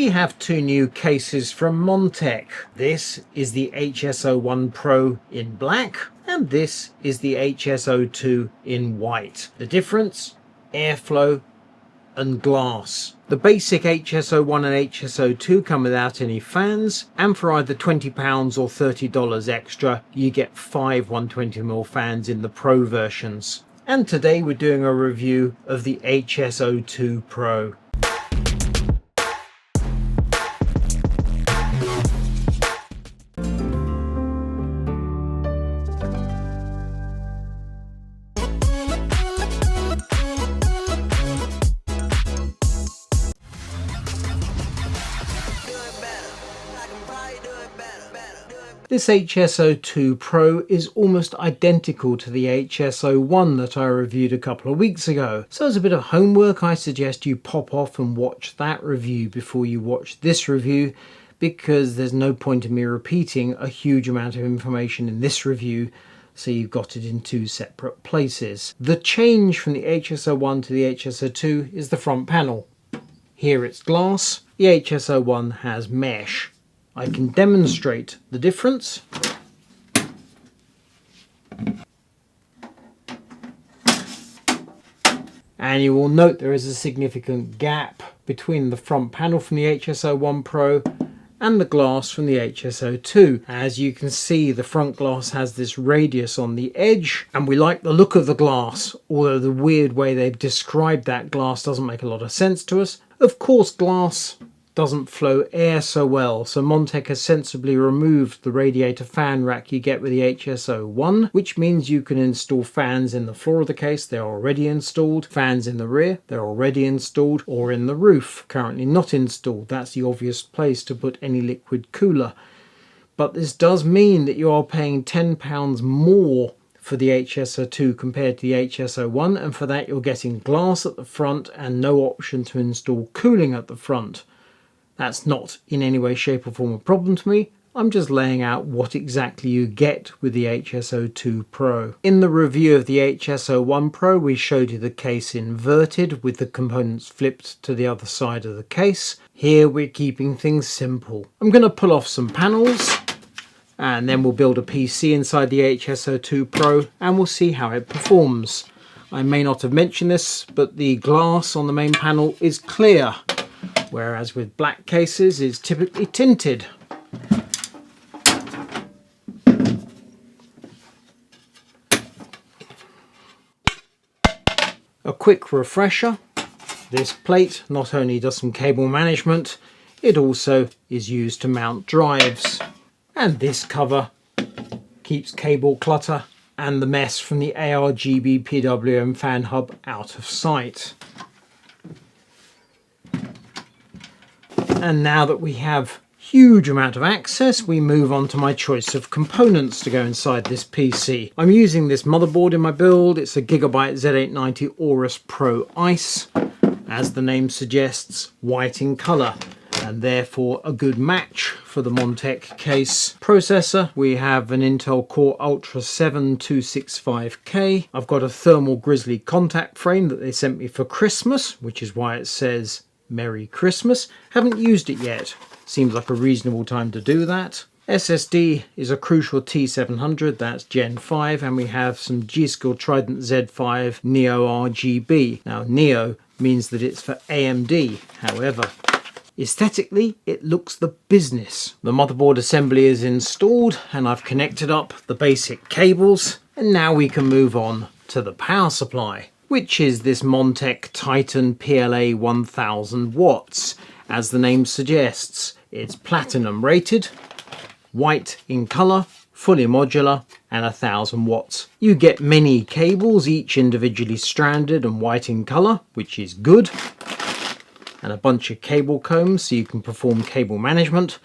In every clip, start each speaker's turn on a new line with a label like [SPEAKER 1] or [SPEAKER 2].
[SPEAKER 1] we have two new cases from Montech. This is the HS01 Pro in black, and this is the HS02 in white. The difference? Airflow and glass. The basic HS01 and HS02 come without any fans, and for either £20 or $30 extra, you get 5 120mm fans in the Pro versions. And today we're doing a review of the HS02 Pro. This HS02 Pro is almost identical to the HS01 that I reviewed a couple of weeks ago. So as a bit of homework, I suggest you pop off and watch that review before you watch this review, because there's no point in me repeating a huge amount of information in this review, so you've got it in two separate places. The change from the HS01 to the HS02 is the front panel. Here it's glass, the HS01 has mesh. I can demonstrate the difference. And you will note there is a significant gap between the front panel from the HS01 Pro and the glass from the HS02. As you can see, the front glass has this radius on the edge, and we like the look of the glass, although the weird way they've described that glass doesn't make a lot of sense to us. Of course, glass doesn't flow air so well, so Montech has sensibly removed the radiator fan rack you get with the HS01, which means you can install fans in the floor of the case, they're already installed, fans in the rear, they're already installed, or in the roof, currently not installed. That's the obvious place to put any liquid cooler. But this does mean that you are paying £10 more for the HS02 compared to the HS01, and for that you're getting glass at the front and no option to install cooling at the front. That's not in any way, shape or form a problem to me. I'm just laying out what exactly you get with the HS02 Pro. In the review of the HS01 Pro, we showed you the case inverted with the components flipped to the other side of the case. Here we're keeping things simple. I'm going to pull off some panels and then we'll build a PC inside the HS02 Pro and we'll see how it performs. I may not have mentioned this, but the glass on the main panel is clear, whereas with black cases is typically tinted. A quick refresher, this plate not only does some cable management, it also is used to mount drives. And this cover keeps cable clutter and the mess from the ARGB PWM fan hub out of sight. And now that we have huge amount of access, we move on to my choice of components to go inside this PC. I'm using this motherboard in my build. It's a Gigabyte Z890 Aorus Pro Ice. As the name suggests, white in colour, and therefore a good match for the Montech case. Processor, we have an Intel Core Ultra 7 265K. I've got a thermal grizzly contact frame that they sent me for Christmas, which is why it says Merry Christmas. Haven't used it yet. Seems like a reasonable time to do that. SSD is a Crucial T700, that's Gen 5, and we have some G.Skill Trident Z5 Neo ARGB. Now Neo means that it's for AMD, however, aesthetically it looks the business. The motherboard assembly is installed and I've connected up the basic cables, and now we can move on to the power supply, which is this Montech Titan PLA 1000 watts. As the name suggests, it's platinum rated, white in colour, fully modular, and 1000 watts. You get many cables, each individually stranded and white in colour, which is good, and a bunch of cable combs so you can perform cable management.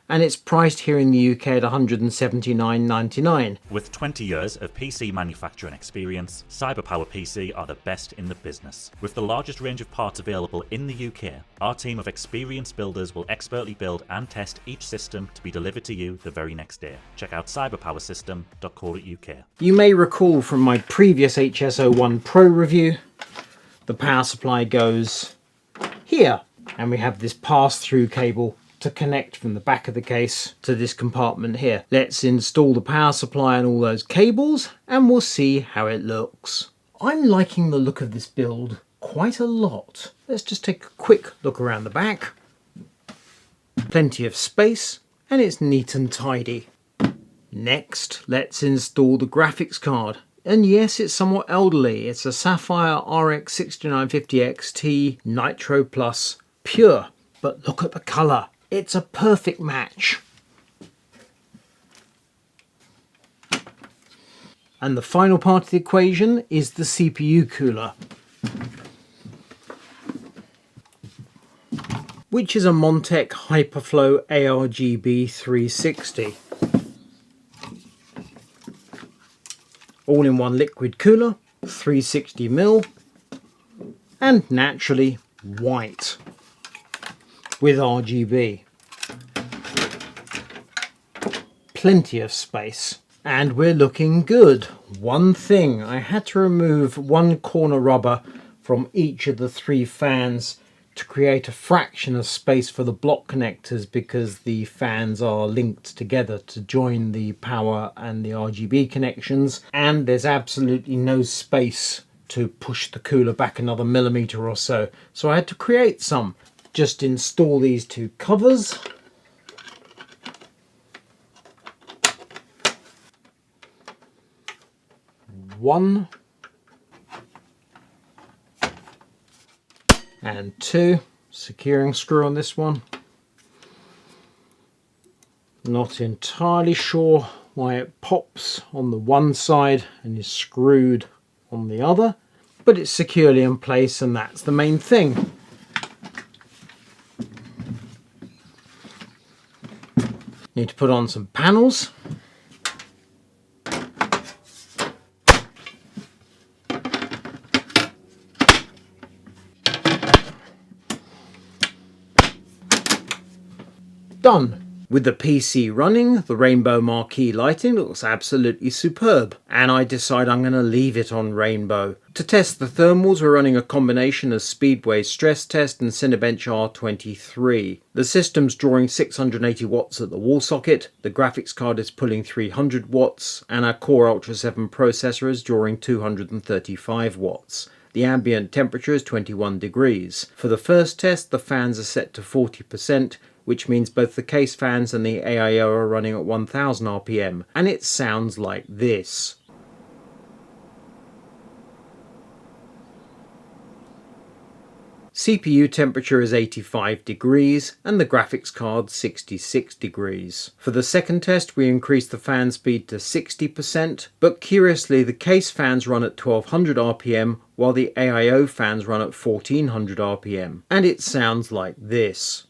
[SPEAKER 1] And it's priced here in the UK at $179.99.
[SPEAKER 2] With 20 years of PC manufacturing experience, CyberPower PC are the best in the business. With the largest range of parts available in the UK, our team of experienced builders will expertly build and test each system to be delivered to you the very next day. Check out cyberpowersystem.co.uk.
[SPEAKER 1] You may recall from my previous HS01 Pro review, the power supply goes here. And we have this pass-through cable to connect from the back of the case to this compartment here. Let's install the power supply and all those cables and we'll see how it looks. I'm liking the look of this build quite a lot. Let's just take a quick look around the back. Plenty of space and it's neat and tidy. Next, let's install the graphics card. And yes, it's somewhat elderly. It's a Sapphire RX 6950 XT Nitro Plus Pure. But look at the colour. It's a perfect match. And the final part of the equation is the CPU cooler, which is a Montech Hyperflow ARGB 360. All-in-one liquid cooler, 360mm, and naturally white with RGB. Plenty of space. And we're looking good. One thing, I had to remove one corner rubber from each of the 3 fans to create a fraction of space for the block connectors because the fans are linked together to join the power and the RGB connections, and there's absolutely no space to push the cooler back another millimeter or so. So I had to create some. Just install these 2 covers. One and 2, securing screw on this one. Not entirely sure why it pops on the one side and is screwed on the other, but it's securely in place and that's the main thing. Need to put on some panels. Done. With the PC running, the rainbow marquee lighting looks absolutely superb, and I decide I'm going to leave it on rainbow. To test the thermals, we're running a combination of Speedway Stress Test and Cinebench R23. The system's drawing 680 watts at the wall socket, the graphics card is pulling 300 watts, and our Core Ultra 7 processor is drawing 235 watts. The ambient temperature is 21 degrees. For the first test, the fans are set to 40%, which means both the case fans and the AIO are running at 1000 RPM, and it sounds like this. CPU temperature is 85 degrees and the graphics card 66 degrees. For the second test we increased the fan speed to 60%, but curiously the case fans run at 1200 RPM while the AIO fans run at 1400 RPM, and it sounds like this.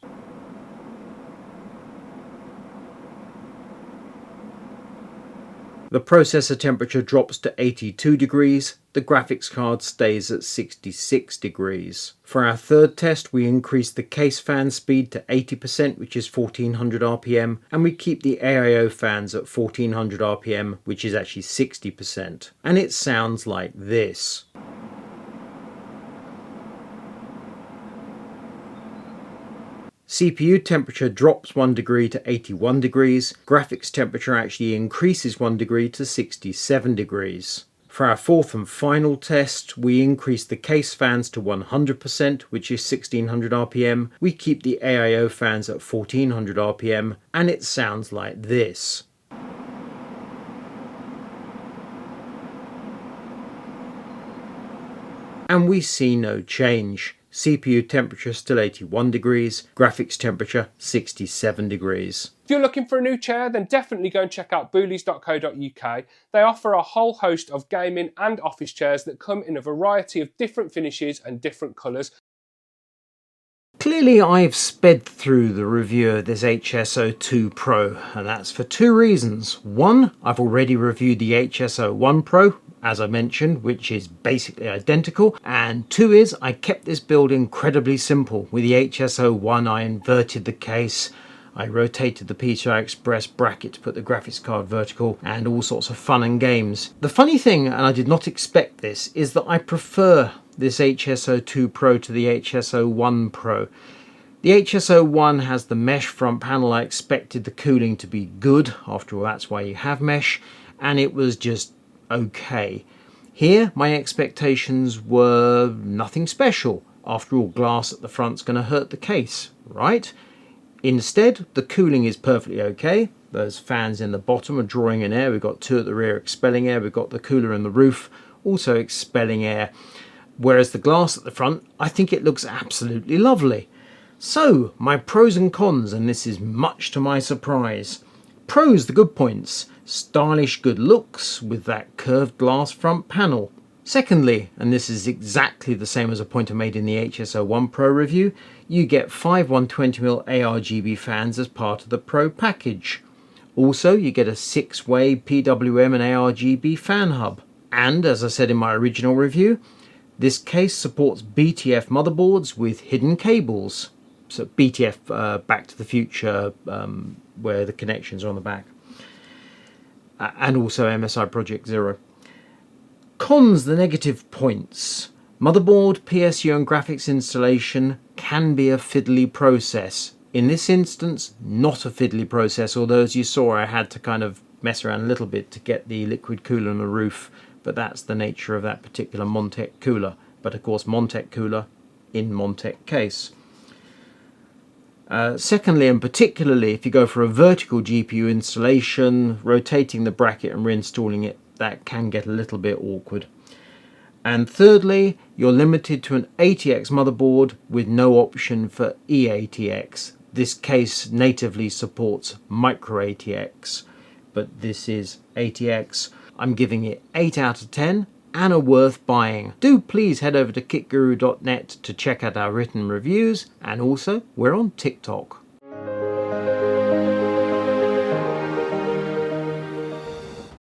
[SPEAKER 1] The processor temperature drops to 82 degrees, the graphics card stays at 66 degrees. For our third test we increase the case fan speed to 80%, which is 1400 RPM, and we keep the AIO fans at 1400 RPM, which is actually 60%. And it sounds like this. CPU temperature drops 1 degree to 81 degrees, graphics temperature actually increases 1 degree to 67 degrees. For our fourth and final test, we increase the case fans to 100%, which is 1600 RPM, we keep the AIO fans at 1400 RPM, and it sounds like this. And we see no change. CPU temperature still 81 degrees, graphics temperature 67 degrees.
[SPEAKER 3] If you're looking for a new chair, then definitely go and check out boolies.co.uk. They offer a whole host of gaming and office chairs that come in a variety of different finishes and different colours.
[SPEAKER 1] Clearly I've sped through the review of this HS02 Pro, and that's for 2 reasons. One, I've already reviewed the HS01 Pro, as I mentioned, which is basically identical, and 2 is I kept this build incredibly simple. With the HS01 I inverted the case, I rotated the PCI Express bracket to put the graphics card vertical, and all sorts of fun and games. The funny thing, and I did not expect this, is that I prefer this HS02 Pro to the HS01 Pro. The HS01 has the mesh front panel. I expected the cooling to be good, after all that's why you have mesh, and it was just okay. Here my expectations were nothing special. After all, glass at the front's going to hurt the case, right? Instead, the cooling is perfectly okay. Those fans in the bottom are drawing in air. We've got two at the rear expelling air. We've got the cooler in the roof also expelling air. Whereas the glass at the front, I think it looks absolutely lovely. So, my pros and cons, and this is much to my surprise. Pros, the good points. Stylish good looks with that curved glass front panel. Secondly, and this is exactly the same as a point I made in the HS01 Pro review, you get 5 120mm ARGB fans as part of the Pro package. Also, you get a 6-way PWM and ARGB fan hub. And, as I said in my original review, this case supports BTF motherboards with hidden cables. So BTF Back to the Future, where the connections are on the back. And also MSI Project Zero. Cons, the negative points. Motherboard, PSU and graphics installation can be a fiddly process. In this instance, not a fiddly process, although as you saw I had to kind of mess around a little bit to get the liquid cooler on the roof, but that's the nature of that particular Montech cooler. But of course Montech cooler in Montech case. Secondly, and particularly if you go for a vertical GPU installation, rotating the bracket and reinstalling it, that can get a little bit awkward. And thirdly, you're limited to an ATX motherboard with no option for eATX. This case natively supports micro ATX, but this is ATX. I'm giving it 8 out of 10 and are worth buying. Do please head over to kitguru.net to check out our written reviews, and also we're on TikTok.